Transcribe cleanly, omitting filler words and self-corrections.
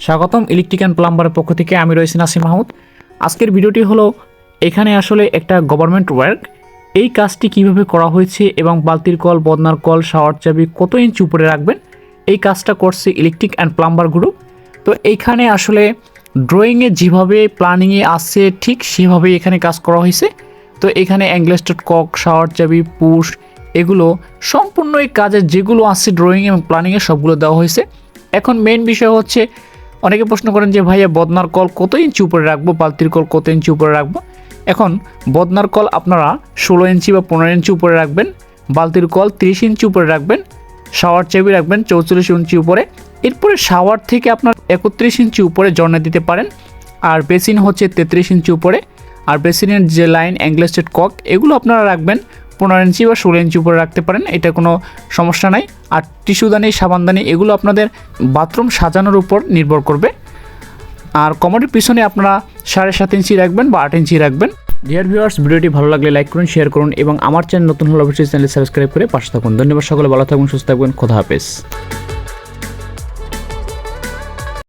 স্বাগতম electric and প্লাম্বারের পক্ষ থেকে আমি রয়েছি নাসিম মাহমুদ। আজকের ভিডিওটি হলো এখানে আসলে একটা গভর্নমেন্ট ওয়ার্ক, এই কাজটি কিভাবে করা হয়েছে এবং বালতির কল, বদনার কল, শাওয়ার চাবি কত ইঞ্চি উপরে রাখবেন, এই কাজটা করছে ইলেকট্রিক অ্যান্ড প্লাম্বার গ্রুপ। তো এইখানে আসলে ড্রয়িংয়ে যেভাবে প্ল্যানিংয়ে আসছে ঠিক সেভাবেই এখানে কাজ করা হয়েছে। তো এখানে অ্যাংলেস্টেড কক, শাওয়ার চাবি, পুশ, এগুলো সম্পূর্ণ এই কাজের যেগুলো আছে ড্রয়িং এবং প্ল্যানিংয়ে সবগুলো দেওয়া হয়েছে। এখন মেইন বিষয় হচ্ছে, অনেকে প্রশ্ন করেন যে ভাইয়া বদনার কল কত ইঞ্চি উপরে রাখবো, বালতির কল কত ইঞ্চি উপরে রাখবো। এখন বদনার কল আপনারা 16 ইঞ্চি বা 15 ইঞ্চি উপরে রাখবেন, বালতির কল 30 ইঞ্চি উপরে রাখবেন, শাওয়ার চাবি রাখবেন 44 ইঞ্চি উপরে। এরপরে শাওয়ার থেকে আপনার 31 ইঞ্চি উপরে জর্না দিতে পারেন। আর বেসিন হচ্ছে 33 ইঞ্চি উপরে। আর বেসিনের যে লাইন, অ্যাংলেস্টেড কক, এগুলো আপনারা রাখবেন 15 ইঞ্চি বা 16 ইঞ্চি উপরে রাখতে পারেন, এটা কোনো সমস্যা নাই। আর টিস্যুদানি, সাবানদানি এগুলো আপনাদের বাথরুম সাজানোর উপর নির্ভর করবে। আর কমোডের পিছনে আপনারা 7.5 ইঞ্চি রাখবেন বা 8 ইঞ্চি রাখবেন। ডিয়ার ভিউয়ার্স, ভিডিওটি ভালো লাগলে লাইক করুন, শেয়ার করুন এবং আমার চ্যানেল নতুন হলে অবশ্যই চ্যানেল সাবস্ক্রাইব করে পাশে থাকুন। ধন্যবাদ সকলে, ভালো থাকুন, সুস্থ থাকবেন, খোদা হাফেজ।